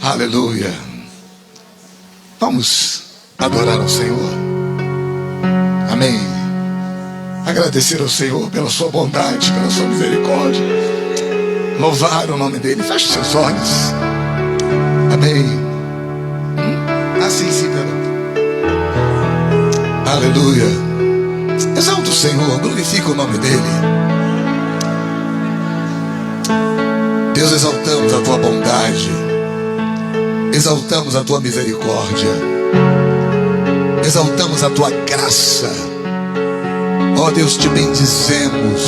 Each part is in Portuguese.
Aleluia. Vamos adorar ao Senhor. Amém. Agradecer ao Senhor pela sua bondade, pela sua misericórdia. Louvar o nome dele. Feche seus olhos. Amém. Assim sim, aleluia. Exalta o Senhor, glorifica o nome dele. Deus, exaltamos a tua bondade, exaltamos a tua misericórdia, exaltamos a tua graça. Ó Deus, te bendizemos,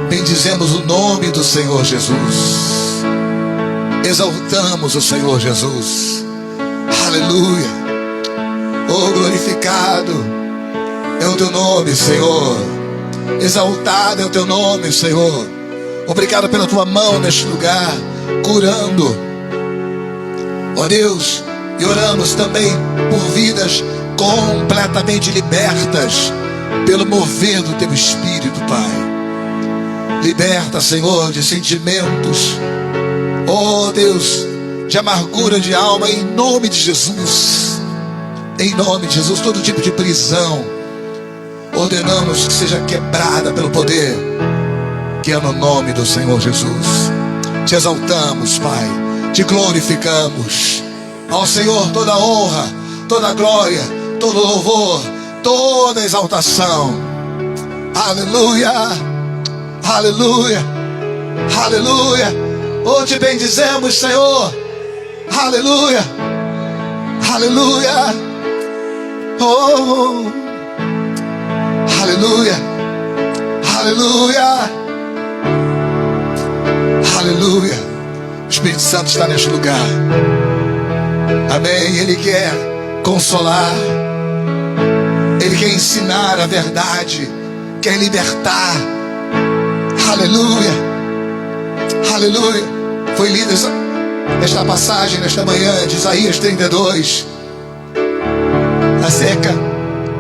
bendizemos o nome do Senhor Jesus, exaltamos o Senhor Jesus. Aleluia. Oh, glorificado é o teu nome, Senhor, exaltado é o teu nome, Senhor. Obrigado pela tua mão neste lugar, curando, ó Deus. E oramos também por vidas completamente libertas pelo mover do teu Espírito, Pai. Liberta, Senhor, de sentimentos, ó Deus, de amargura de alma, em nome de Jesus. Em nome de Jesus, todo tipo de prisão ordenamos que seja quebrada pelo poder que é no nome do Senhor Jesus. Te exaltamos, Pai, te glorificamos. Ao Senhor toda a honra, toda a glória, todo louvor, toda a exaltação. Aleluia, aleluia, aleluia. Oh, te bendizemos, Senhor. Aleluia, aleluia. Oh, aleluia, aleluia. Aleluia. O Espírito Santo está neste lugar. Amém. Ele quer consolar, ele quer ensinar a verdade, quer libertar. Aleluia, aleluia. Foi lida esta passagem nesta manhã de Isaías 32, acerca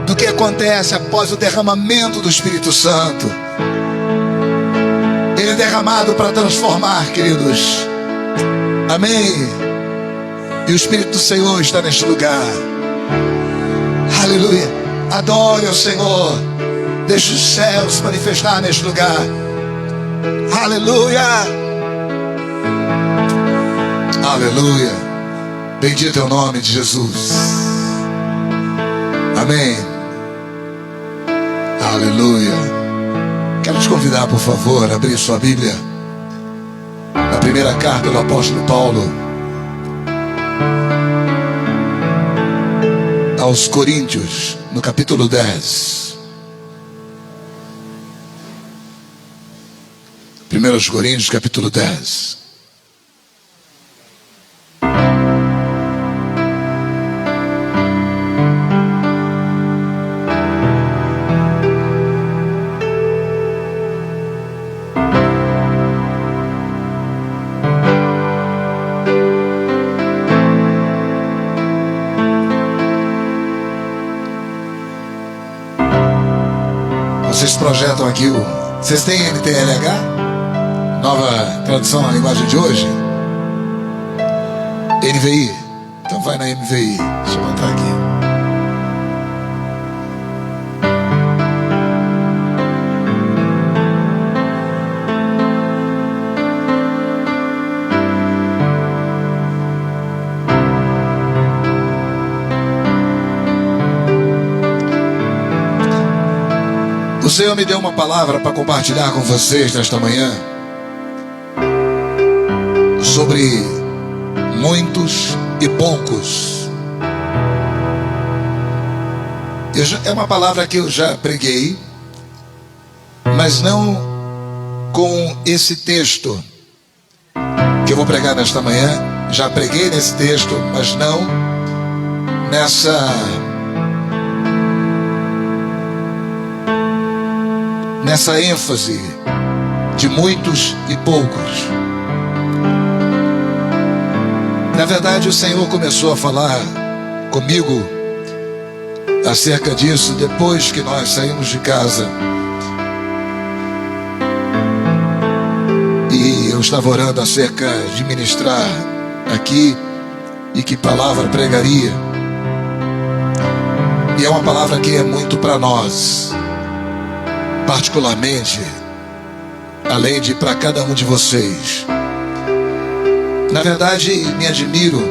do que acontece após o derramamento do Espírito Santo. Ele é derramado para transformar, queridos. Amém. E o Espírito do Senhor está neste lugar. Aleluia. Adore ao Senhor. Deixe os céus se manifestar neste lugar. Aleluia. Aleluia. Bendito é o nome de Jesus. Amém. Aleluia. Quero te convidar, por favor, a abrir sua Bíblia na primeira carta do apóstolo Paulo aos Coríntios, no capítulo 10. 1 Coríntios, capítulo 10. Vocês projetam aqui Vocês têm NTLH? Nova tradução na linguagem de hoje? NVI? Então vai na NVI. Deixa eu botar aqui. O Senhor me deu uma palavra para compartilhar com vocês nesta manhã sobre muitos e poucos. É uma palavra que eu já preguei, mas não com esse texto que eu vou pregar nesta manhã. Já preguei nesse texto, mas não nessa ênfase de muitos e poucos. Na verdade, o Senhor começou a falar comigo acerca disso depois que nós saímos de casa. E eu estava orando acerca de ministrar aqui e que palavra pregaria. E é uma palavra que é muito para nós, particularmente, além de para cada um de vocês. Na verdade, me admiro.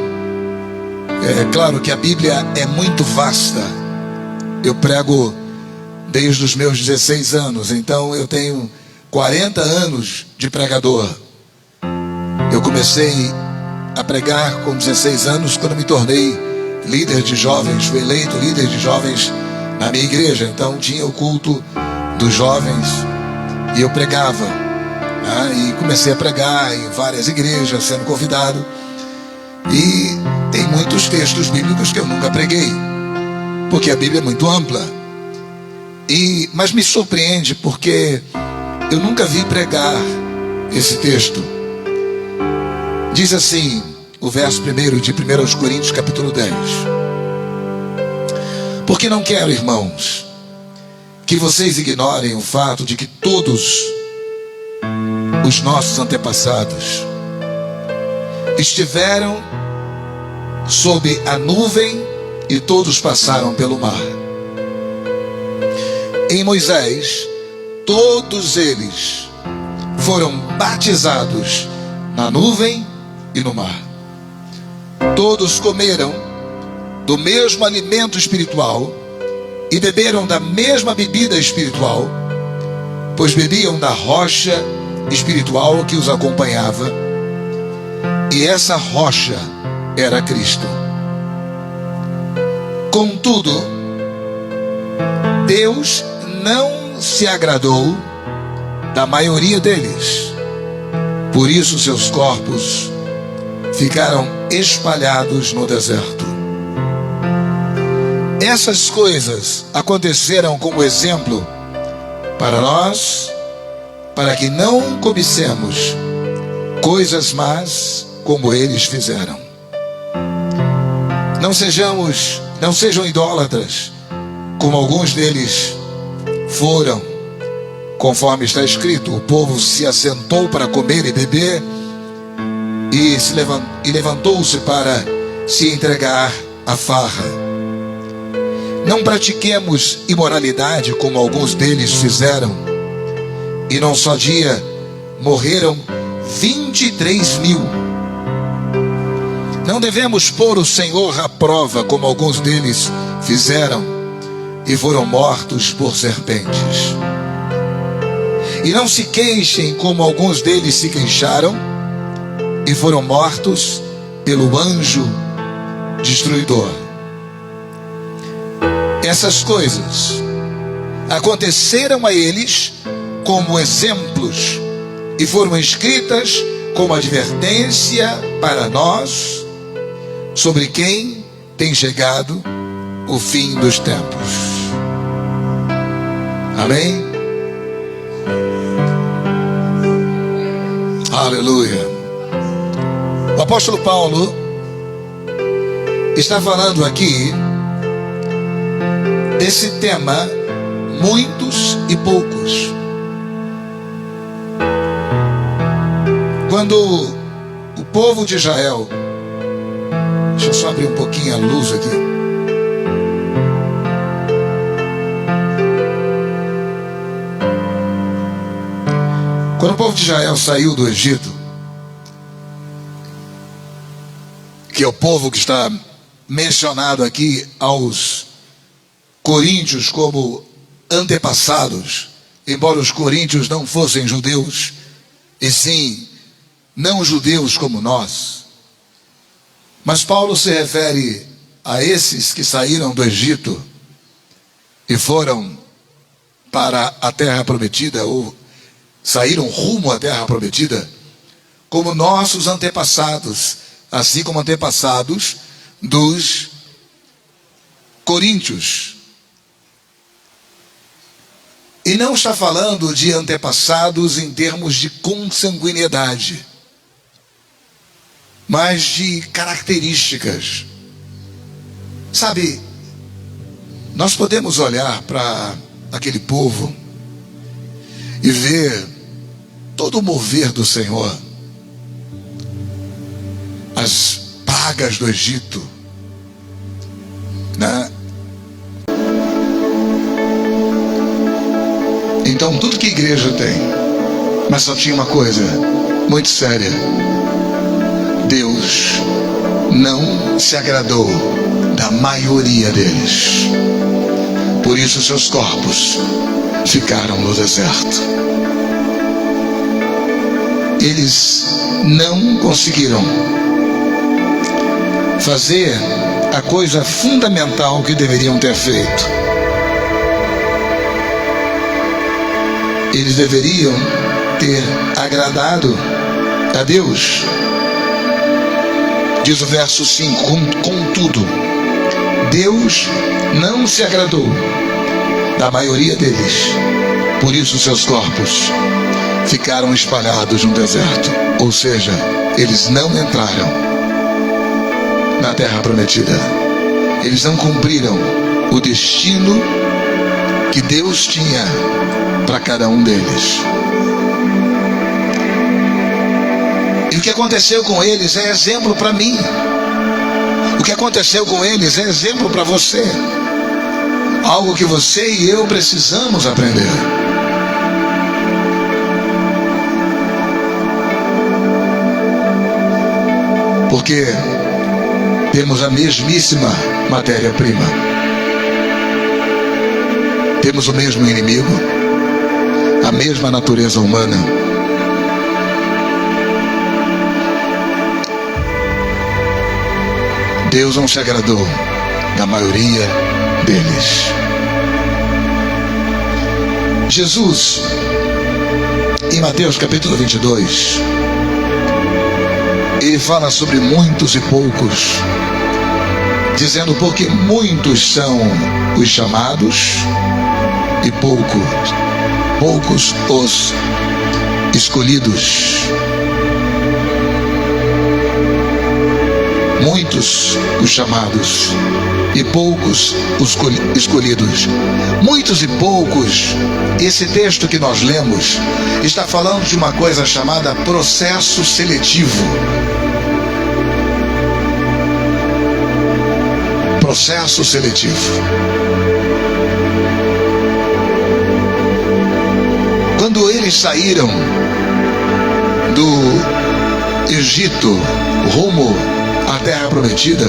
É claro que a Bíblia é muito vasta. Eu prego desde os meus 16 anos, então eu tenho 40 anos de pregador. Eu comecei a pregar com 16 anos quando me tornei líder de jovens. Fui eleito líder de jovens na minha igreja. Então tinha o culto dos jovens e eu pregava, né? E comecei a pregar em várias igrejas, sendo convidado. E tem muitos textos bíblicos que eu nunca preguei, porque a Bíblia é muito ampla. Mas me surpreende porque eu nunca vi pregar esse texto. Diz assim, o verso 1 de 1 Coríntios capítulo 10. Porque não quero, irmãos, que vocês ignorem o fato de que todos os nossos antepassados estiveram sob a nuvem e todos passaram pelo mar. Em Moisés, todos eles foram batizados na nuvem e no mar. Todos comeram do mesmo alimento espiritual e beberam da mesma bebida espiritual, pois bebiam da rocha espiritual que os acompanhava, e essa rocha era Cristo. Contudo, Deus não se agradou da maioria deles, por isso seus corpos ficaram espalhados no deserto. Essas coisas aconteceram como exemplo para nós, para que não cobicemos coisas más como eles fizeram. Não sejam idólatras, como alguns deles foram. Conforme está escrito, o povo se assentou para comer e beber e levantou-se para se entregar à farra. Não pratiquemos imoralidade como alguns deles fizeram, e num só dia morreram 23.000. Não devemos pôr o Senhor à prova como alguns deles fizeram e foram mortos por serpentes. E não se queixem como alguns deles se queixaram e foram mortos pelo anjo destruidor. Essas coisas aconteceram a eles como exemplos e foram escritas como advertência para nós, sobre quem tem chegado o fim dos tempos. Amém? Aleluia. O apóstolo Paulo está falando aqui desse tema, muitos e poucos. Quando o povo de Israel, deixa eu só abrir um pouquinho a luz aqui. Quando o povo de Israel saiu do Egito, que é o povo que está mencionado aqui aos coríntios como antepassados, embora os coríntios não fossem judeus, e sim não judeus como nós. Mas Paulo se refere a esses que saíram do Egito e foram para a terra prometida, ou saíram rumo à terra prometida, como nossos antepassados, assim como antepassados dos coríntios. E não está falando de antepassados em termos de consanguinidade, mas de características. Sabe, nós podemos olhar para aquele povo e ver todo o mover do Senhor. as pragas do Egito, né? Então tudo que a igreja tem, mas só tinha uma coisa muito séria: Deus não se agradou da maioria deles. Por isso seus corpos ficaram no deserto. Eles não conseguiram fazer a coisa fundamental que deveriam ter feito. Eles deveriam ter agradado a Deus. Diz o verso 5: contudo, Deus não se agradou da maioria deles. Por isso seus corpos ficaram espalhados no deserto. Ou seja, eles não entraram na terra prometida. Eles não cumpriram o destino que Deus tinha para cada um deles. E o que aconteceu com eles é exemplo para mim. O que aconteceu com eles é exemplo para você. Algo que você e eu precisamos aprender. Porque temos a mesmíssima matéria-prima. Temos o mesmo inimigo, a mesma natureza humana. Deus não se agradou da maioria deles. Jesus, em Mateus capítulo 22, ele fala sobre muitos e poucos, dizendo: porque muitos são os chamados e poucos os escolhidos. Muitos os chamados e poucos os escolhidos. Muitos e poucos. Esse texto que nós lemos está falando de uma coisa chamada processo seletivo. Processo seletivo. Quando eles saíram do Egito rumo à terra prometida,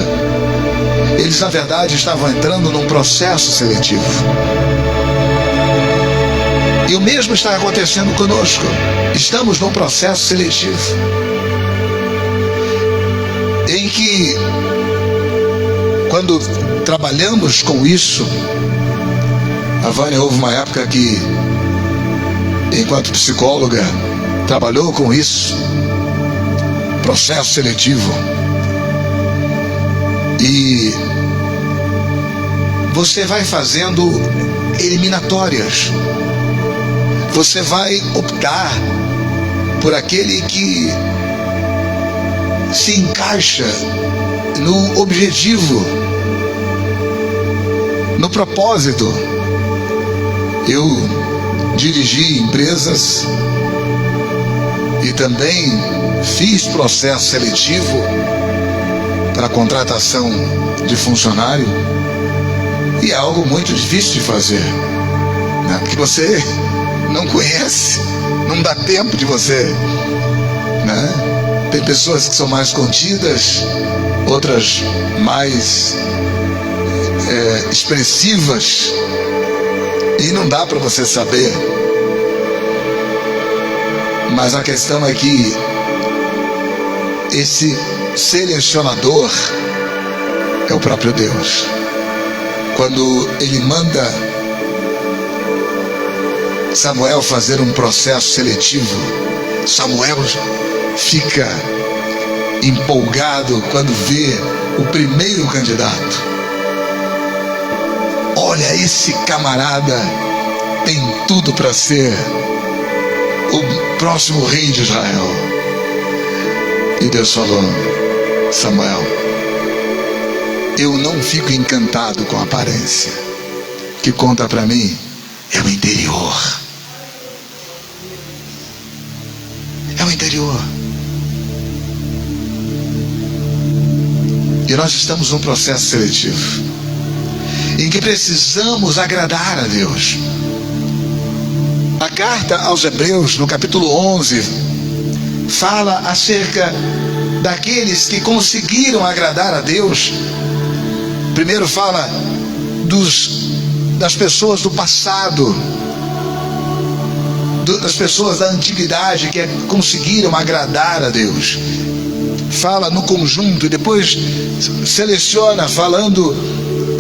eles na verdade estavam entrando num processo seletivo. E o mesmo está acontecendo conosco. Estamos num processo seletivo em que, quando trabalhamos com isso, a Vânia, houve uma época que, enquanto psicóloga, trabalhou com isso, processo seletivo. E você vai fazendo eliminatórias. Você vai optar por aquele que se encaixa no objetivo, no propósito. Eu dirigi empresas e também fiz processo seletivo para contratação de funcionário, e é algo muito difícil de fazer, né? Porque você não conhece, não dá tempo de você, né? Tem pessoas que são mais contidas, outras mais expressivas, e não dá para você saber. Mas a questão é que esse selecionador é o próprio Deus. Quando ele manda Samuel fazer um processo seletivo, Samuel fica empolgado quando vê o primeiro candidato. Olha, esse camarada tem tudo para ser o próximo rei de Israel. E Deus falou: Samuel, eu não fico encantado com a aparência. O que conta para mim é o interior. É o interior. E nós estamos num processo seletivo, em que precisamos agradar a Deus. A carta aos Hebreus, no capítulo 11, fala acerca daqueles que conseguiram agradar a Deus. Primeiro fala das pessoas do passado, das pessoas da antiguidade que conseguiram agradar a Deus. Fala no conjunto e depois seleciona falando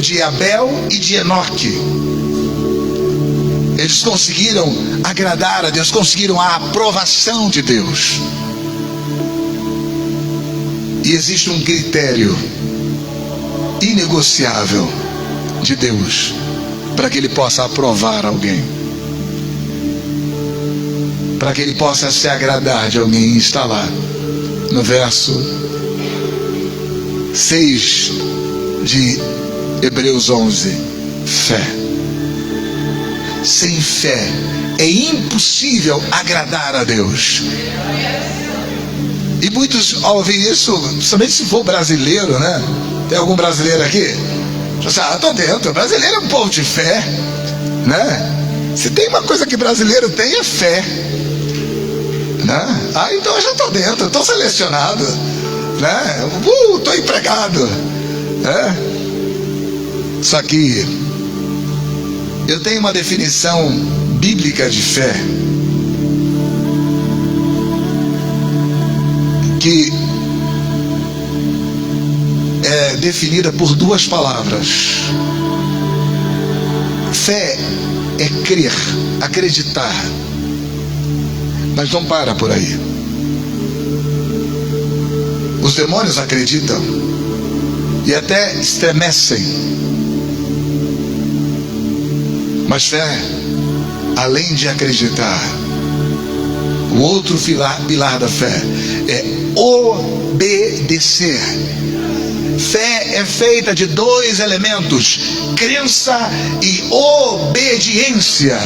de Abel e de Enoque. Eles conseguiram agradar a Deus, conseguiram a aprovação de Deus. E existe um critério inegociável de Deus para que Ele possa aprovar alguém, para que Ele possa se agradar de alguém. Está lá no verso 6 de Hebreus 11: fé. Sem fé é impossível agradar a Deus. E muitos ouvem isso, principalmente se for brasileiro, né? Tem algum brasileiro aqui? Estou dentro. Brasileiro é um povo de fé, né? Se tem uma coisa que brasileiro tem, é fé, né? Então eu já estou dentro, estou selecionado, né? Estou empregado, né? Só que eu tenho uma definição bíblica de fé que é definida por duas palavras. Fé é crer, acreditar, mas não para por aí. Os demônios acreditam e até estremecem, mas fé, além de acreditar, o outro pilar da fé é obedecer. Fé é feita de dois elementos: crença e obediência.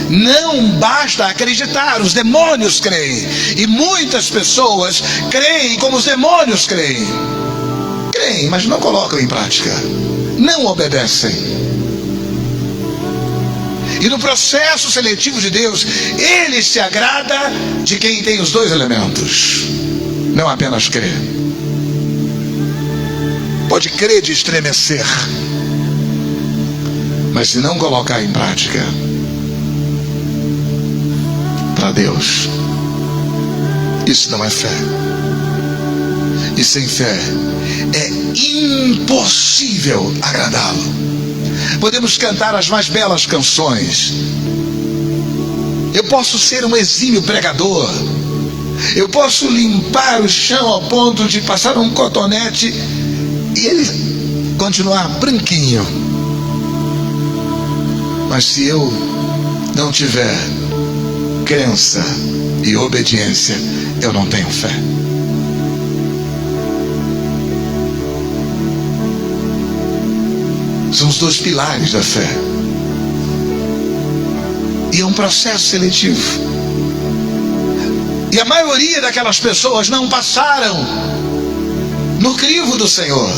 Não basta acreditar, os demônios creem, e muitas pessoas creem como os demônios creem. Creem, mas não colocam em prática, não obedecem. E no processo seletivo de Deus, Ele se agrada de quem tem os dois elementos, não apenas crer. Pode crer de estremecer, mas se não colocar em prática, para Deus, isso não é fé. E sem fé é impossível agradá-lo. Podemos cantar as mais belas canções, eu posso ser um exímio pregador, eu posso limpar o chão ao ponto de passar um cotonete e ele continuar branquinho, mas se eu não tiver crença e obediência, eu não tenho fé. São os dois pilares da fé. E é um processo seletivo. E a maioria daquelas pessoas não passaram no crivo do Senhor.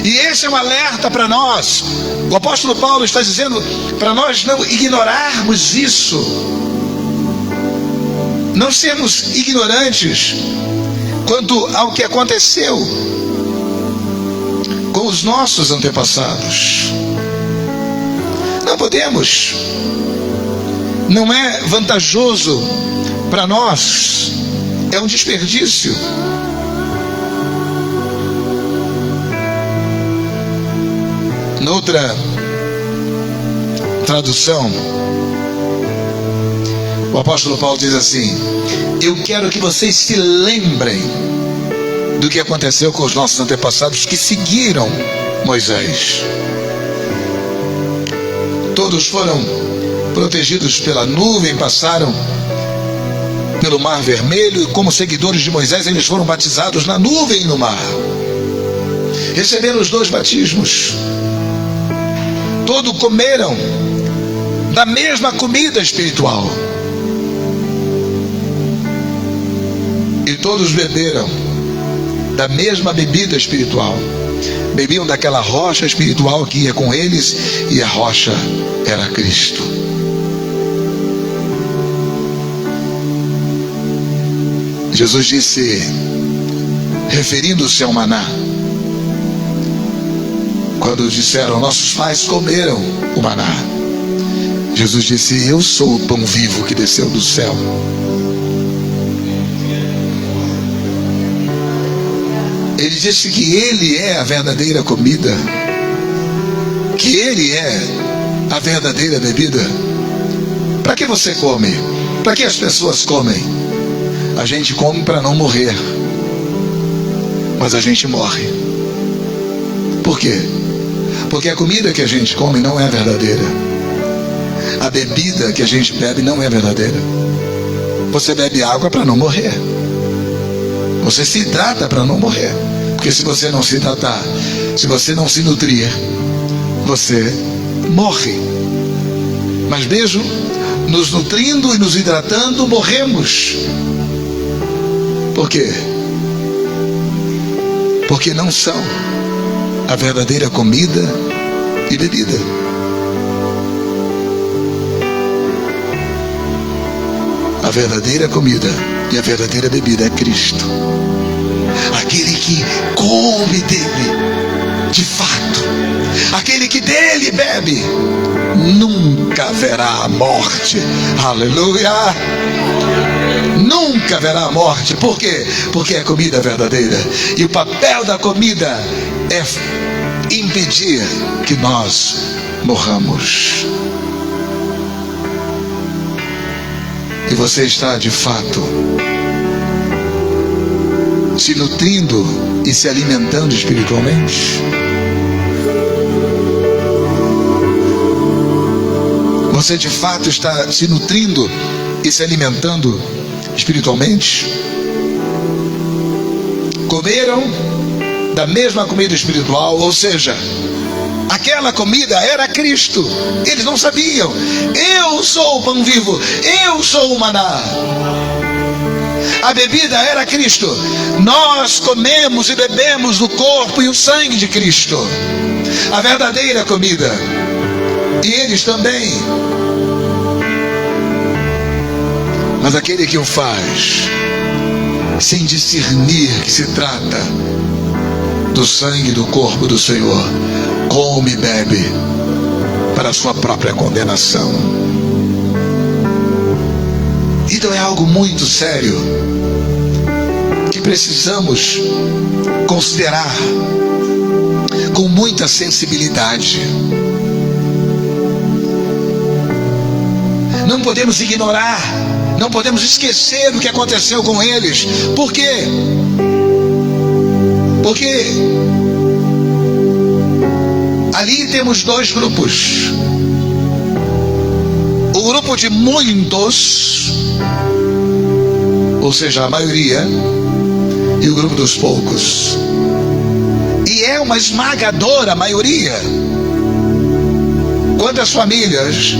E esse é um alerta para nós. O apóstolo Paulo está dizendo para nós não ignorarmos isso, não sermos ignorantes quanto ao que aconteceu com os nossos antepassados. Não podemos, não é vantajoso para nós, é um desperdício. Noutra tradução, o apóstolo Paulo diz assim: eu quero que vocês se lembrem do que aconteceu com os nossos antepassados que seguiram Moisés. Todos foram protegidos pela nuvem, passaram pelo Mar Vermelho, e como seguidores de Moisés eles foram batizados na nuvem e no mar. Receberam os dois batismos. Todos comeram da mesma comida espiritual. E todos beberam da mesma bebida espiritual. Bebiam daquela rocha espiritual que ia com eles, e a rocha era Cristo. Jesus disse, referindo-se ao maná, quando disseram, nossos pais comeram o maná, Jesus disse, eu sou o pão vivo que desceu do céu. Ele disse que Ele é a verdadeira comida, que Ele é a verdadeira bebida. Para que você come? Para que as pessoas comem? A gente come para não morrer, mas a gente morre. Por quê? Porque a comida que a gente come não é verdadeira. A bebida que a gente bebe não é verdadeira. Você bebe água para não morrer. Você se hidrata para não morrer. Porque se você não se hidratar, se você não se nutrir, você morre. Mas mesmo nos nutrindo e nos hidratando, morremos. Por quê? Porque não são a verdadeira comida e bebida. A verdadeira comida e a verdadeira bebida é Cristo. Aquele que come dele, de fato, aquele que dele bebe, nunca verá a morte. Aleluia! Nunca haverá morte. Por quê? Porque é comida verdadeira. E o papel da comida é impedir que nós morramos. E você está de fato se nutrindo e se alimentando espiritualmente? Você de fato está se nutrindo e se alimentando espiritualmente? Comeram da mesma comida espiritual, ou seja, aquela comida era Cristo. Eles não sabiam. Eu sou o pão vivo, eu sou o maná. A bebida era Cristo. Nós comemos e bebemos o corpo e o sangue de Cristo, a verdadeira comida. E eles também. Mas aquele que o faz sem discernir que se trata do sangue do corpo do Senhor, come e bebe para a sua própria condenação. Então é algo muito sério que precisamos considerar com muita sensibilidade. Não podemos ignorar, não podemos esquecer o que aconteceu com eles. Por quê? Porque ali temos dois grupos. O grupo de muitos, ou seja, a maioria, e o grupo dos poucos. E é uma esmagadora maioria. Quantas famílias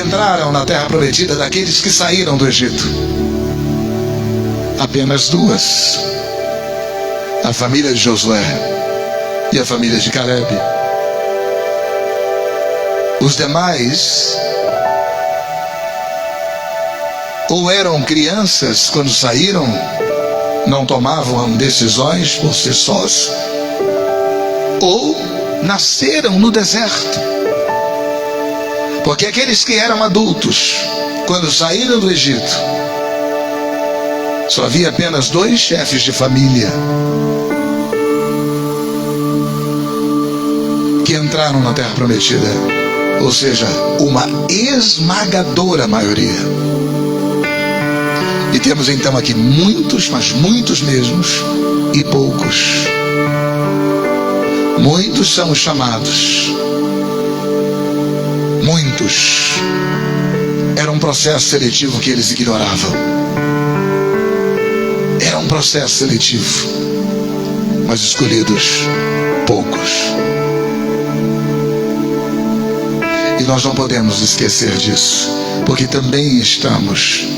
entraram na terra prometida daqueles que saíram do Egito? Apenas duas: a família de Josué e a família de Caleb. Os demais ou eram crianças quando saíram, não tomavam decisões por si sós, ou nasceram no deserto. Porque aqueles que eram adultos quando saíram do Egito, só havia apenas dois chefes de família que entraram na terra prometida, ou seja, uma esmagadora maioria. E temos então aqui muitos, mas muitos mesmos, e poucos. Muitos são os chamados, muitos. Era um processo seletivo que eles ignoravam. Era um processo seletivo, mas escolhidos poucos. E nós não podemos esquecer disso, porque também estamos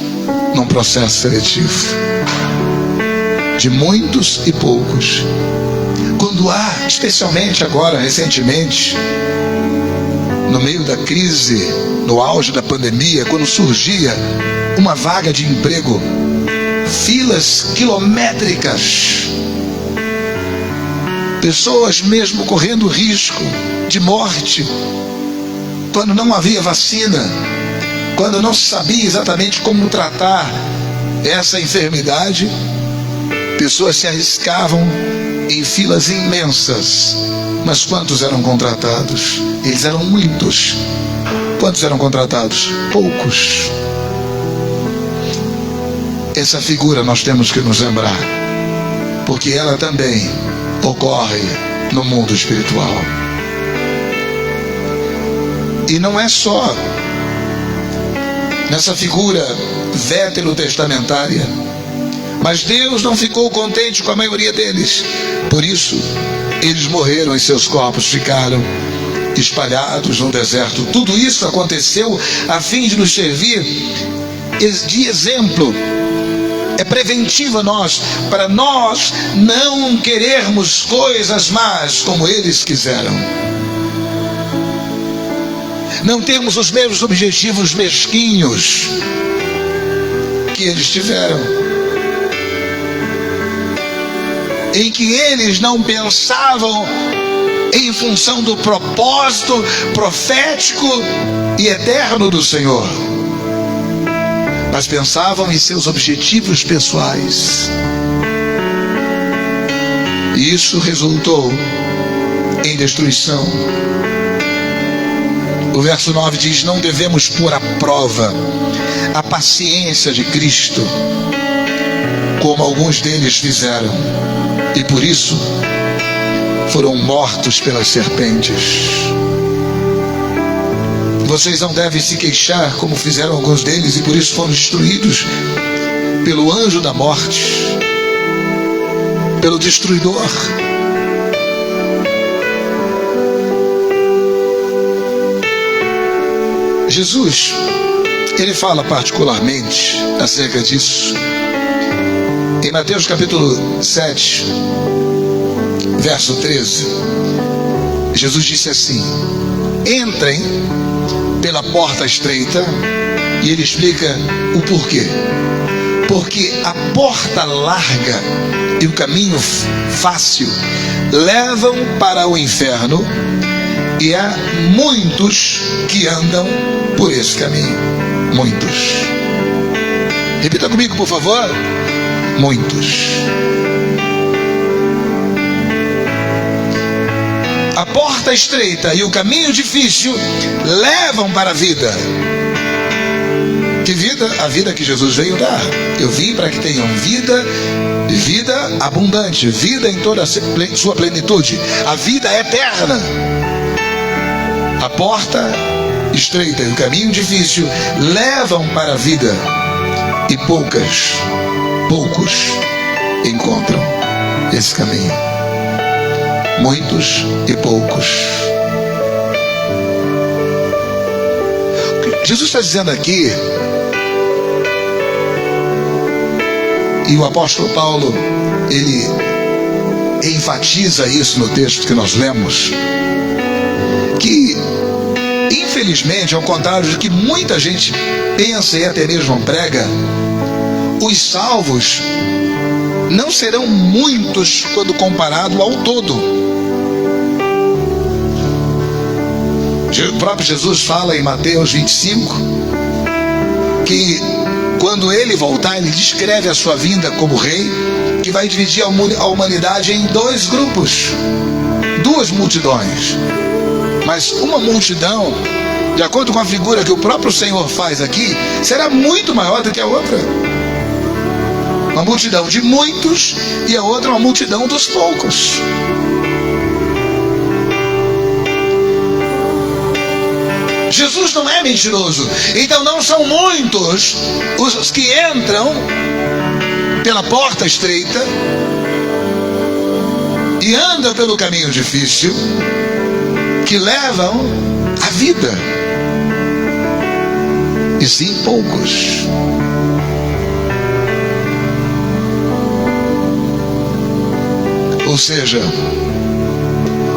num processo seletivo. de muitos e poucos. Quando há, especialmente agora, recentemente, no meio da crise, no auge da pandemia, quando surgia uma vaga de emprego, filas quilométricas, pessoas mesmo correndo risco de morte, quando não havia vacina, quando não se sabia exatamente como tratar essa enfermidade, pessoas se arriscavam em filas imensas. Mas quantos eram contratados? Eles eram muitos. Quantos eram contratados? Poucos. Essa figura nós temos que nos lembrar, porque ela também ocorre no mundo espiritual. E não é só nessa figura veterotestamentária, mas Deus não ficou contente com a maioria deles. Por isso, eles morreram e seus corpos ficaram espalhados no deserto. Tudo isso aconteceu a fim de nos servir de exemplo. É preventivo a nós, para nós não querermos coisas más como eles quiseram. Não termos os mesmos objetivos mesquinhos que eles tiveram, em que eles não pensavam em função do propósito profético e eterno do Senhor, mas pensavam em seus objetivos pessoais. E isso resultou em destruição. O verso 9 diz: não devemos pôr à prova a paciência de Cristo, como alguns deles fizeram, e por isso foram mortos pelas serpentes. Vocês não devem se queixar como fizeram alguns deles, e por isso foram destruídos pelo anjo da morte, pelo destruidor. Jesus, ele fala particularmente acerca disso em Mateus capítulo 7, verso 13. Jesus disse assim: entrem pela porta estreita, e ele explica o porquê. Porque a porta larga e o caminho fácil levam para o inferno, e há muitos que andam por esse caminho. Muitos. Repita comigo, por favor. Muitos. A porta estreita e o caminho difícil levam para a vida. Que vida? A vida que Jesus veio dar. Eu vim para que tenham vida, vida abundante, vida em toda a sua plenitude, a vida eterna. A porta estreita e o caminho difícil levam para a vida, e poucos encontram esse caminho. Muitos e poucos. Jesus está dizendo aqui, e o apóstolo Paulo, ele enfatiza isso no texto que nós lemos, que infelizmente, ao contrário do que muita gente pensa e até mesmo prega, os salvos não serão muitos quando comparado ao todo. O próprio Jesus fala em Mateus 25 que quando ele voltar, ele descreve a sua vinda como rei, que vai dividir a humanidade em dois grupos, duas multidões. Mas uma multidão, de acordo com a figura que o próprio Senhor faz aqui, será muito maior do que a outra. Uma multidão de muitos e a outra uma multidão dos poucos. Jesus não é mentiroso. Então não são muitos os que entram pela porta estreita e andam pelo caminho difícil, que levam a vida, e sim poucos. Ou seja,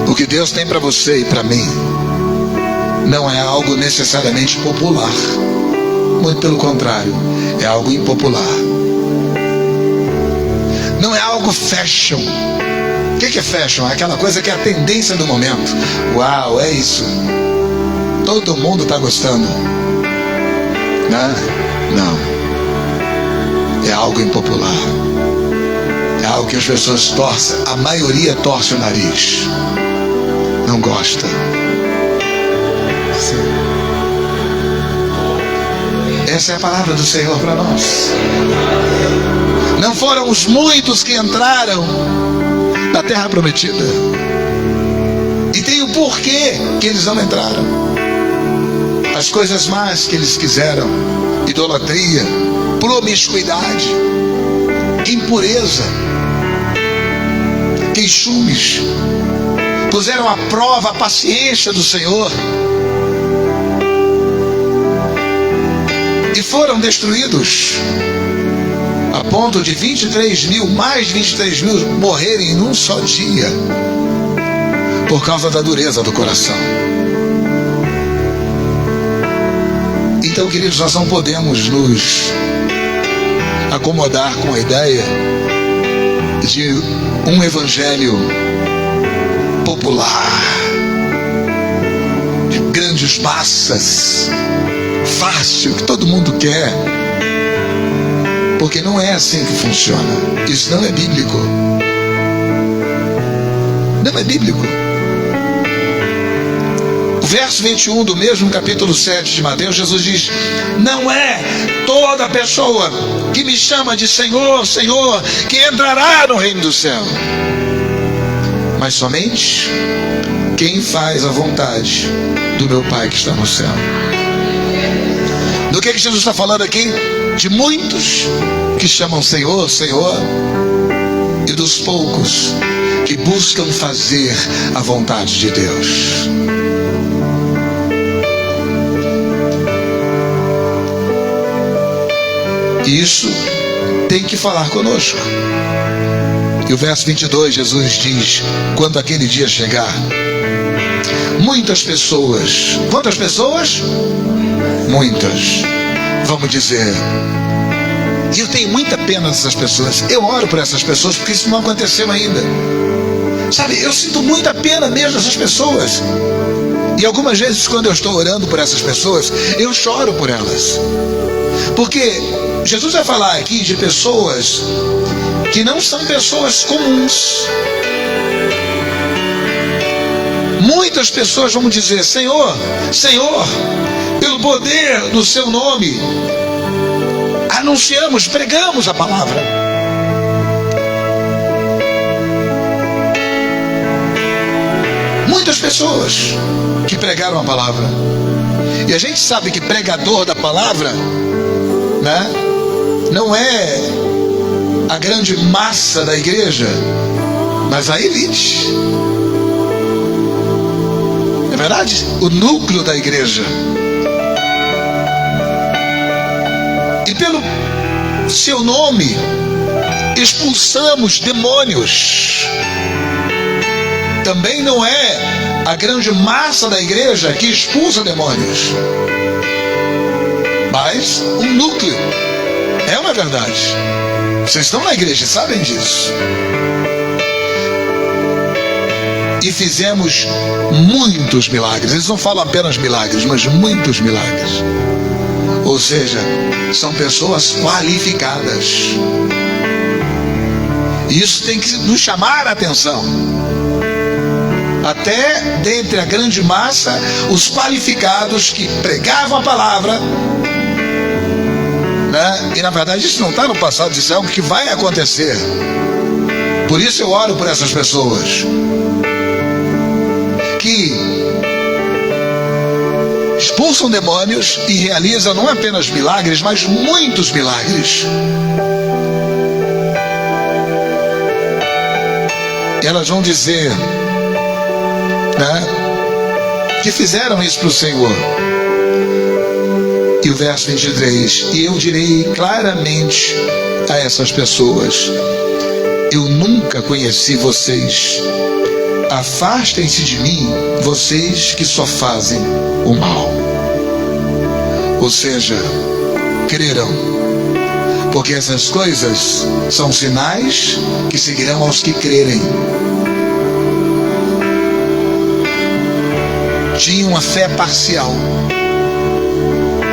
o que Deus tem para você e para mim não é algo necessariamente popular. Muito pelo contrário, é algo impopular. Não é algo fashion. O que é fashion? É aquela coisa que é a tendência do momento. Uau, é isso. Todo mundo está gostando. Não. É algo impopular. É algo que as pessoas torcem. A maioria torce o nariz. Não gosta. Essa é a palavra do Senhor para nós. Não foram os muitos que entraram na terra prometida. E tem o porquê que eles não entraram. As coisas más que eles quiseram: idolatria, promiscuidade, impureza, queixumes. Puseram à prova a paciência do Senhor e foram destruídos, a ponto de 23 mil, mais de 23 mil morrerem em um só dia, por causa da dureza do coração. Então, queridos, nós não podemos nos acomodar com a ideia de um evangelho popular, de grandes massas, fácil, que todo mundo quer, porque não é assim que funciona. Isso não é bíblico. Não é bíblico. O verso 21 do mesmo capítulo 7 de Mateus, Jesus diz: não é toda pessoa que me chama de Senhor, Senhor, que entrará no reino do céu, mas somente quem faz a vontade do meu Pai que está no céu. Do que Jesus está falando aqui? De muitos que chamam Senhor, Senhor, e dos poucos que buscam fazer a vontade de Deus. E isso tem que falar conosco. E o verso 22, Jesus diz: quando aquele dia chegar, muitas pessoas, quantas pessoas? Muitas, vamos dizer, e eu tenho muita pena dessas pessoas. Eu oro por essas pessoas porque isso não aconteceu ainda. Sabe, eu sinto muita pena mesmo dessas pessoas. E algumas vezes, quando eu estou orando por essas pessoas, eu choro por elas. Porque Jesus vai falar aqui de pessoas que não são pessoas comuns. Muitas pessoas vão dizer: Senhor, Senhor, pelo poder do seu nome, anunciamos, pregamos a palavra. Muitas pessoas que pregaram a palavra. E a gente sabe que pregador da palavra, né, não é a grande massa da igreja, mas a elite. É verdade? O núcleo da igreja. E pelo seu nome expulsamos demônios. Também não é a grande massa da igreja que expulsa demônios, mas um núcleo. É uma verdade. Vocês estão na igreja e sabem disso. E fizemos muitos milagres. Eles não falam apenas milagres, mas muitos milagres. Ou seja, são pessoas qualificadas. E isso tem que nos chamar a atenção. Até dentre a grande massa, os qualificados que pregavam a palavra, né? E na verdade isso não está no passado, isso é algo que vai acontecer. Por isso eu oro por essas pessoas que expulsam demônios e realizam não apenas milagres, mas muitos milagres. Elas vão dizer, né, que fizeram isso para o Senhor. E o verso 23: e eu direi claramente a essas pessoas: eu nunca conheci vocês. Afastem-se de mim, vocês que só fazem o mal. Ou seja, crerão, porque essas coisas são sinais que seguirão aos que crerem. Tinha uma fé parcial.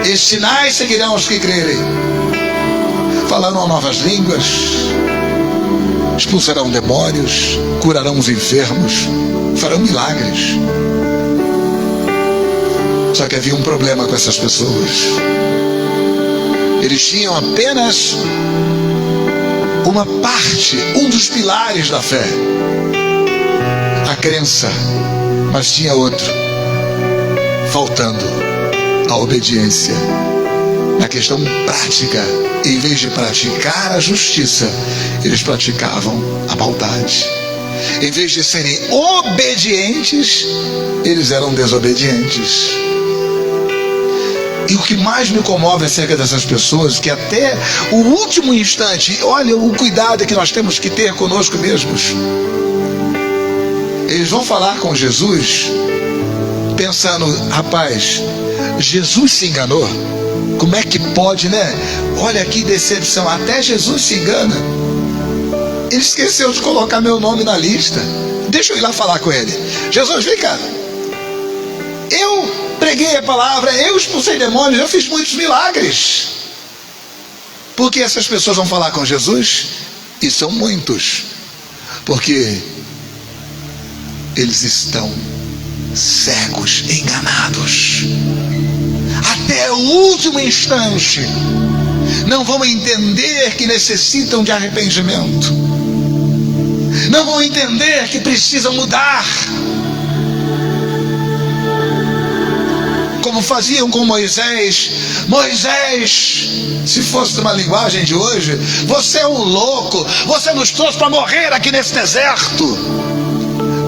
Esses sinais seguirão aos que crerem. Falarão novas línguas, expulsarão demônios, curarão os enfermos, farão milagres. Só que havia um problema com essas pessoas. Eles tinham apenas uma parte, um dos pilares da fé, a crença, mas tinha outro, faltando a obediência. Na questão prática, em vez de praticar a justiça, eles praticavam a maldade. Em vez de serem obedientes, eles eram desobedientes. E o que mais me comove acerca dessas pessoas, que até o último instante, olha o cuidado que nós temos que ter conosco mesmos. Eles vão falar com Jesus, pensando, rapaz, Jesus se enganou. Como é que pode, né? Olha que decepção, até Jesus se engana. Ele esqueceu de colocar meu nome na lista. Deixa eu ir lá falar com ele. Jesus, vem cá. Eu preguei a palavra, eu expulsei demônios, eu fiz muitos milagres. Porque essas pessoas vão falar com Jesus? E são muitos. Porque eles estão cegos, enganados. Até o último instante não vão entender que necessitam de arrependimento, não vão entender que precisam mudar, como faziam com Moisés. Moisés, se fosse uma linguagem de hoje, você é um louco, você nos trouxe para morrer aqui nesse deserto.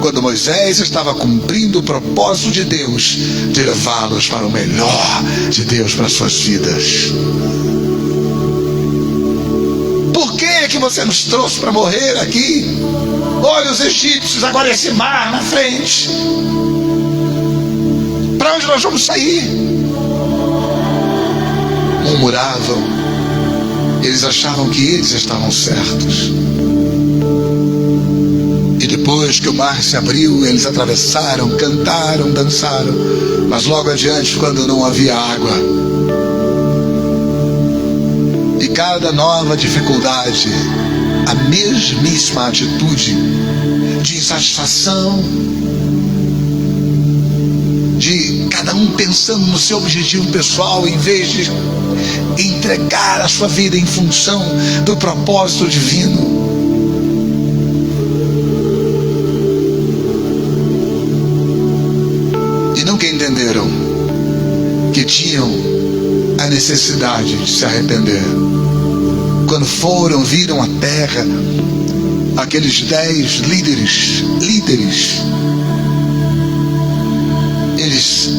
Quando Moisés estava cumprindo o propósito de Deus de levá-los para o melhor de Deus para as suas vidas. Por que você nos trouxe para morrer aqui? Olha os egípcios, agora esse mar na frente. Para onde nós vamos sair? Murmuravam. Eles achavam que eles estavam certos. E depois que o mar se abriu, eles atravessaram, cantaram, dançaram. Mas logo adiante, quando não havia água, e cada nova dificuldade, a mesmíssima atitude de insatisfação, de cada um pensando no seu objetivo pessoal, em vez de entregar a sua vida em função do propósito divino. Nunca entenderam que tinham a necessidade de se arrepender. Quando viram a terra, aqueles 10 líderes, eles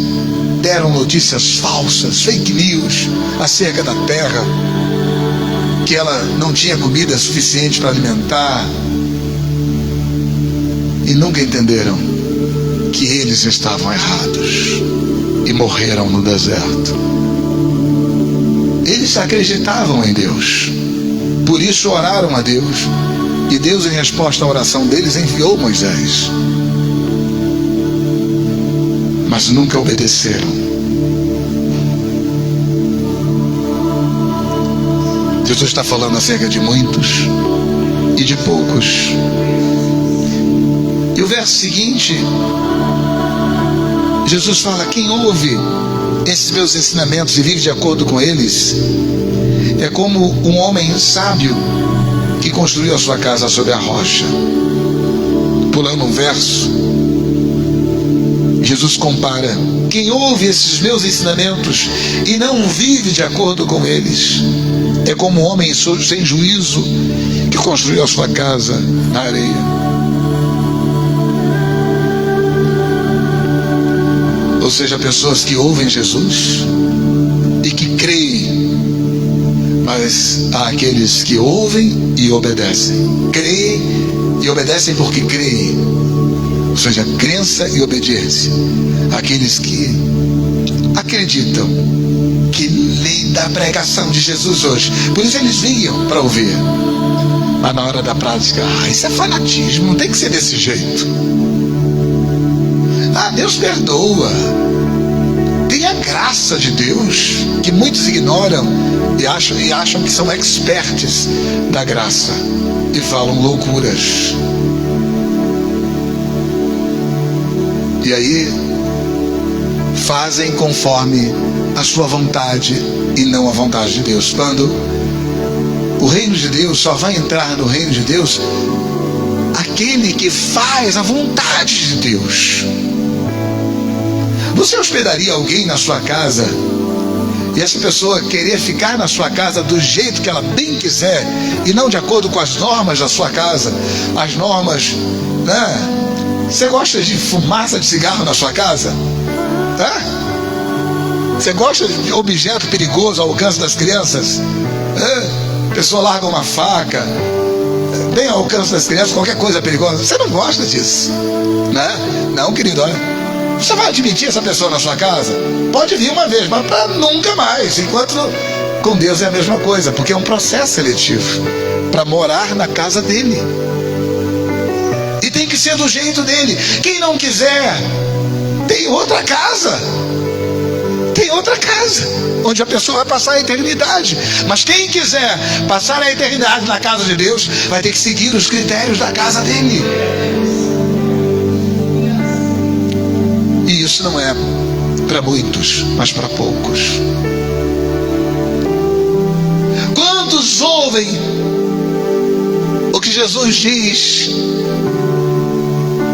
deram notícias falsas, fake news, acerca da terra, que ela não tinha comida suficiente para alimentar, e nunca entenderam que eles estavam errados e morreram no deserto. Eles acreditavam em Deus, por isso oraram a Deus, e Deus, em resposta à oração deles, enviou Moisés. Mas nunca obedeceram. Jesus está falando acerca de muitos e de poucos. E o verso seguinte, Jesus fala: quem ouve esses meus ensinamentos e vive de acordo com eles, é como um homem sábio que construiu a sua casa sobre a rocha. Pulando um verso, Jesus compara: quem ouve esses meus ensinamentos e não vive de acordo com eles, é como um homem sem juízo que construiu a sua casa na areia. Ou seja, pessoas que ouvem Jesus e que creem, mas há aqueles que ouvem e obedecem, creem e obedecem porque creem. Ou seja, crença e obediência. Aqueles que acreditam que linda a pregação de Jesus hoje. Por isso eles vinham para ouvir. Mas na hora da prática, isso é fanatismo, não tem que ser desse jeito. Deus perdoa. Tem a graça de Deus, que muitos ignoram e acham que são experts da graça e falam loucuras. E aí fazem conforme a sua vontade e não a vontade de Deus. Quando o reino de Deus só vai entrar no reino de Deus aquele que faz a vontade de Deus. Você hospedaria alguém na sua casa e essa pessoa querer ficar na sua casa do jeito que ela bem quiser e não de acordo com as normas da sua casa, as normas, né? Você gosta de fumaça de cigarro na sua casa? Você gosta de objeto perigoso ao alcance das crianças? A pessoa larga uma faca bem ao alcance das crianças, qualquer coisa perigosa. Você não gosta disso, né? Não, querido, olha, você vai admitir essa pessoa na sua casa? Pode vir uma vez, mas para nunca mais. Enquanto com Deus é a mesma coisa, porque é um processo seletivo para morar na casa dele. E tem que ser do jeito dele. Quem não quiser, tem outra casa. Tem outra casa onde a pessoa vai passar a eternidade. Mas quem quiser passar a eternidade na casa de Deus vai ter que seguir os critérios da casa dele. E isso não é para muitos, mas para poucos. Quantos ouvem o que Jesus diz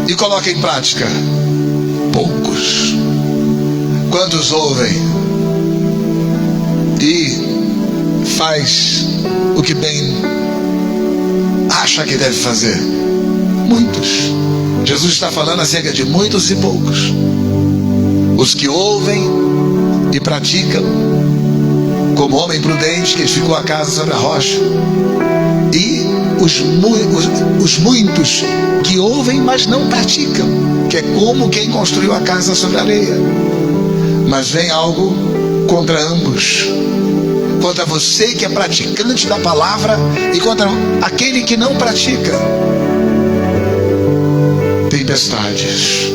e colocam em prática? Poucos. Quantos ouvem e faz o que bem acha que deve fazer? Muitos. Jesus está falando acerca de muitos e poucos. Os que ouvem e praticam, como homem prudente que edificou a casa sobre a rocha, e os muitos que ouvem, mas não praticam, que é como quem construiu a casa sobre a areia. Mas vem algo contra ambos, contra você que é praticante da palavra e contra aquele que não pratica. Tempestades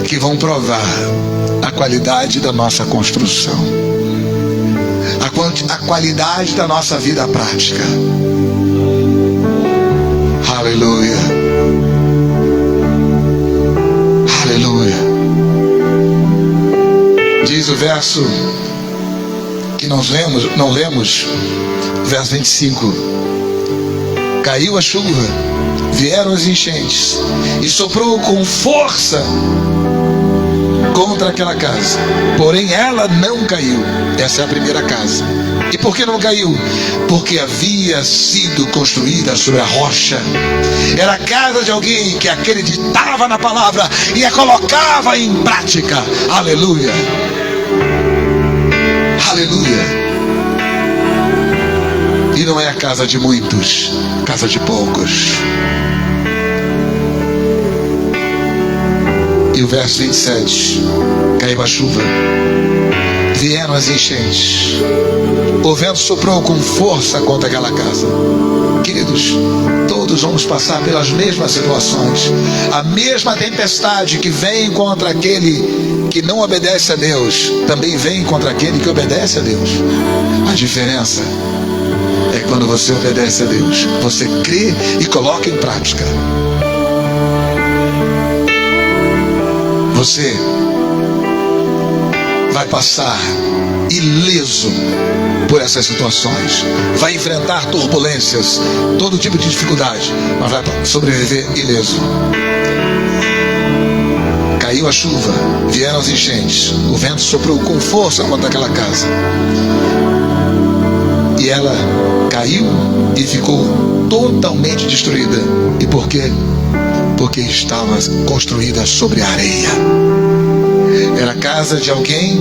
que vão provar a qualidade da nossa construção, a qualidade da nossa vida prática. Aleluia. Aleluia. Diz o verso que nós não lemos, verso 25. Caiu a chuva, vieram as enchentes e soprou com força contra aquela casa, porém ela não caiu. Essa é a primeira casa. E por que não caiu? Porque havia sido construída sobre a rocha. Era a casa de alguém que acreditava na palavra e a colocava em prática. Aleluia. Aleluia. E não é a casa de muitos, casa de poucos. E o verso 27, caiu a chuva, vieram as enchentes, o vento soprou com força contra aquela casa. Queridos, todos vamos passar pelas mesmas situações. A mesma tempestade que vem contra aquele que não obedece a Deus, também vem contra aquele que obedece a Deus. A diferença é que quando você obedece a Deus, você crê e coloca em prática. Você vai passar ileso por essas situações, vai enfrentar turbulências, todo tipo de dificuldade, mas vai sobreviver ileso. Caiu a chuva, vieram as enchentes, o vento soprou com força contra aquela casa, e ela caiu e ficou totalmente destruída. E por quê? Porque estava construída sobre a areia. Era a casa de alguém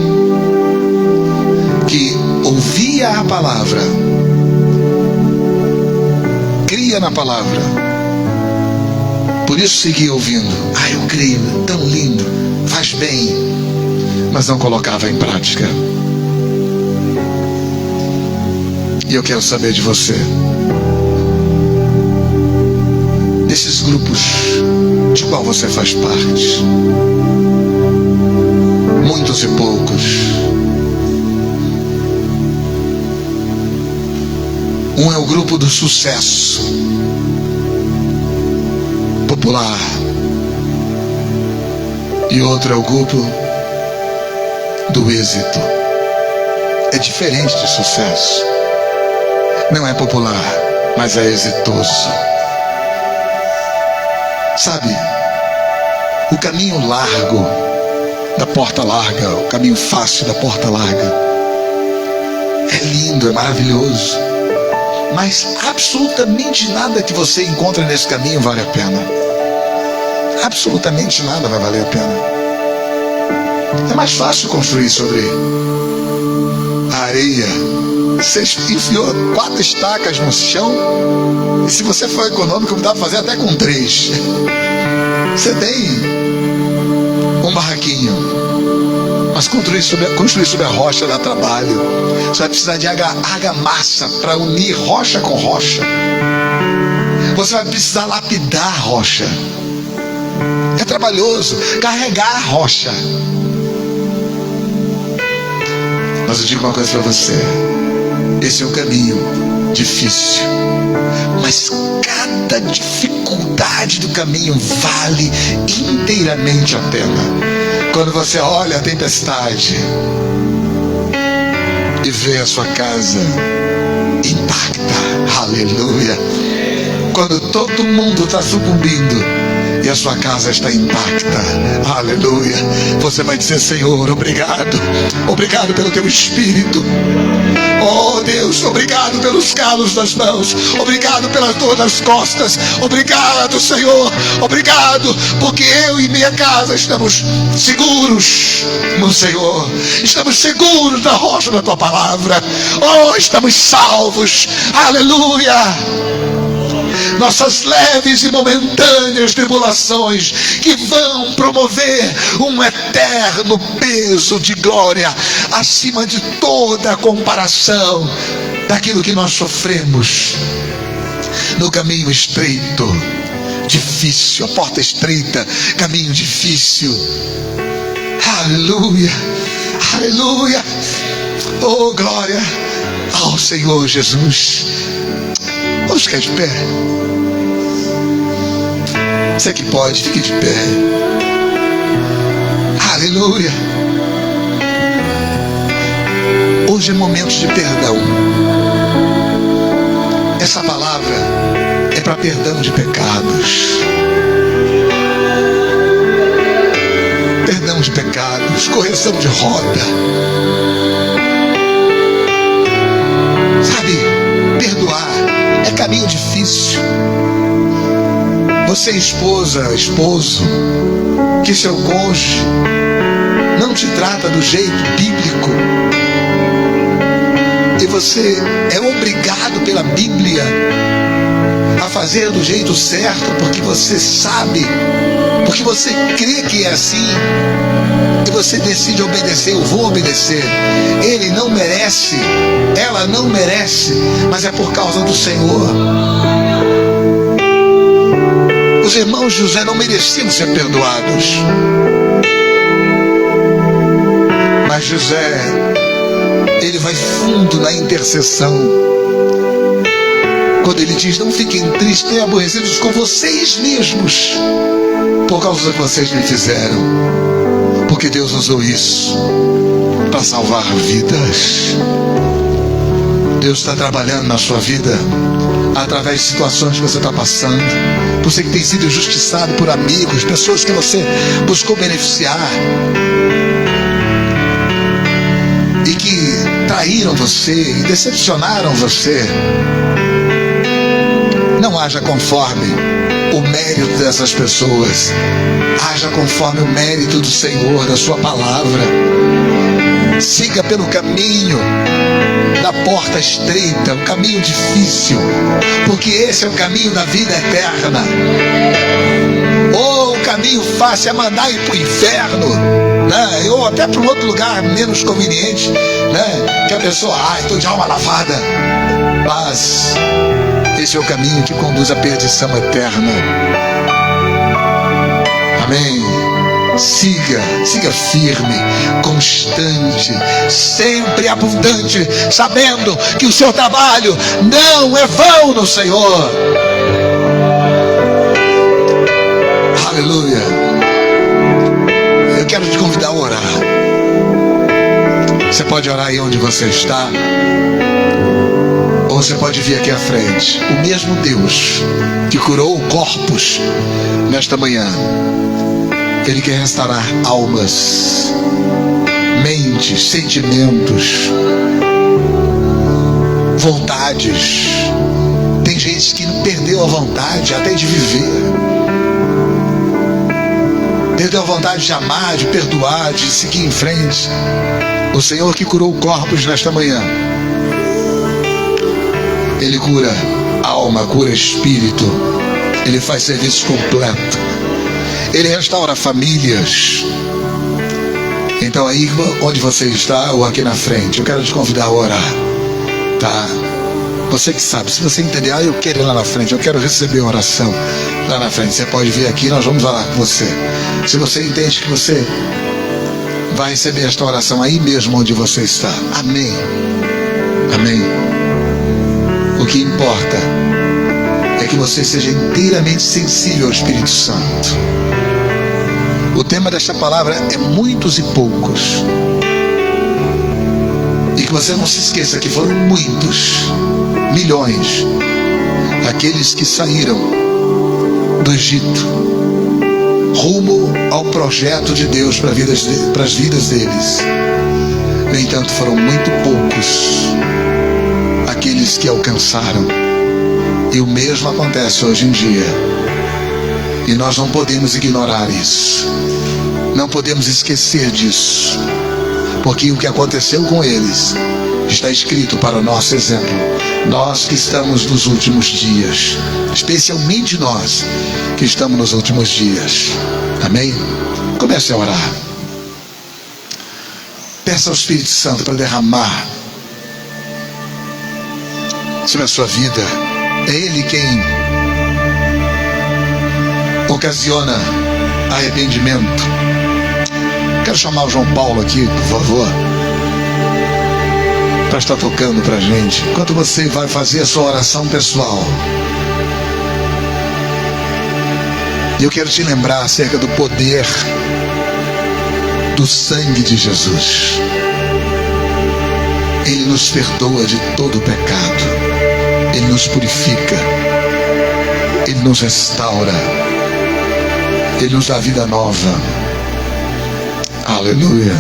que ouvia a palavra cria na palavra. Por isso seguia ouvindo. Eu creio, tão lindo, faz bem, mas não colocava em prática. E eu quero saber de você, desses grupos de qual você faz parte, muitos e poucos. Um é o grupo do sucesso popular, e outro é o grupo do êxito. É diferente de sucesso. Não é popular, mas é exitoso. Sabe, o caminho largo da porta larga, o caminho fácil da porta larga, é lindo, é maravilhoso, mas absolutamente nada que você encontra nesse caminho vale a pena. Absolutamente nada vai valer a pena. É mais fácil construir sobre a areia. Você enfiou 4 estacas no chão, e se você for econômico, dá para fazer até com 3. Você tem um barraquinho, mas construir sobre a rocha dá trabalho. Você vai precisar de argamassa para unir rocha com rocha. Você vai precisar lapidar a rocha. É trabalhoso carregar a rocha. Mas eu digo uma coisa para você: esse é um caminho difícil, mas cada dificuldade do caminho vale inteiramente a pena. Quando você olha a tempestade e vê a sua casa intacta, aleluia. Quando todo mundo está sucumbindo e a sua casa está intacta, aleluia, você vai dizer: Senhor, obrigado, obrigado pelo teu Espírito. Oh Deus, obrigado pelos calos das mãos, obrigado pelas dor das costas, obrigado, Senhor, obrigado, porque eu e minha casa estamos seguros no Senhor, estamos seguros na rocha da tua palavra. Oh, estamos salvos, aleluia. Nossas leves e momentâneas tribulações que vão promover um eterno peso de glória acima de toda comparação daquilo que nós sofremos no caminho estreito, difícil, a porta estreita, caminho difícil. Aleluia, aleluia. Oh, glória ao Senhor Jesus. Vamos ficar de pé. Você que pode, fique de pé. Aleluia. Hoje é momento de perdão. Essa palavra é para perdão de pecados. Perdão de pecados, correção de rota. Sabe, perdoar é caminho difícil. Você, esposa, esposo, que seu cônjuge não te trata do jeito bíblico, e você é obrigado pela Bíblia a fazer do jeito certo, porque você sabe, porque você crê que é assim, e você decide obedecer. Eu vou obedecer. Ele não merece, ela não merece, mas é por causa do Senhor. Os irmãos José não mereciam ser perdoados, mas José, ele vai fundo na intercessão, quando ele diz: não fiquem tristes nem aborrecidos com vocês mesmos por causa do que vocês me fizeram, porque Deus usou isso para salvar vidas. Deus está trabalhando na sua vida através de situações que você está passando. Você que tem sido injustiçado por amigos, pessoas que você buscou beneficiar e que traíram você e decepcionaram você. Não haja conforme o mérito dessas pessoas, haja conforme o mérito do Senhor, da sua palavra. Siga pelo caminho da porta estreita, o caminho difícil, porque esse é o caminho da vida eterna. Ou o caminho fácil é mandar ir para o inferno, né? Ou até para um outro lugar menos conveniente, né? Que a pessoa, estou de alma lavada. Mas esse é o caminho que conduz à perdição eterna. Amém. Siga firme, constante, sempre abundante, sabendo que o seu trabalho não é vão no Senhor. Aleluia. Eu quero te convidar a orar. Você pode orar aí onde você está, ou você pode vir aqui à frente. O mesmo Deus que curou corpos nesta manhã, Ele quer restaurar almas, mentes, sentimentos, vontades. Tem gente que perdeu a vontade até de viver, perdeu a vontade de amar, de perdoar, de seguir em frente. O Senhor que curou corpos nesta manhã, Ele cura alma, cura espírito. Ele faz serviço completo. Ele restaura famílias. Então aí onde você está, ou aqui na frente, eu quero te convidar a orar, tá? Você que sabe, se você entender, eu quero ir lá na frente, eu quero receber a oração lá na frente, você pode vir aqui, nós vamos orar com você. Se você entende que você vai receber esta oração aí mesmo onde você está, amém. Amém. O que importa é que você seja inteiramente sensível ao Espírito Santo. O tema desta palavra é muitos e poucos. E que você não se esqueça que foram muitos, milhões, aqueles que saíram do Egito rumo ao projeto de Deus para as vidas deles. No entanto, foram muito poucos aqueles que alcançaram. E o mesmo acontece hoje em dia. E nós não podemos ignorar isso. Não podemos esquecer disso. Porque o que aconteceu com eles está escrito para o nosso exemplo. Nós que estamos nos últimos dias. Especialmente nós que estamos nos últimos dias. Amém? Comece a orar. Peça ao Espírito Santo para derramar sobre a sua vida. É Ele quem ocasiona arrependimento. Quero chamar o João Paulo aqui, por favor, para estar tocando para a gente, enquanto você vai fazer a sua oração pessoal. E eu quero te lembrar acerca do poder do sangue de Jesus. Ele nos perdoa de todo o pecado. Ele nos purifica. Ele nos restaura. Ele nos dá vida nova. Aleluia.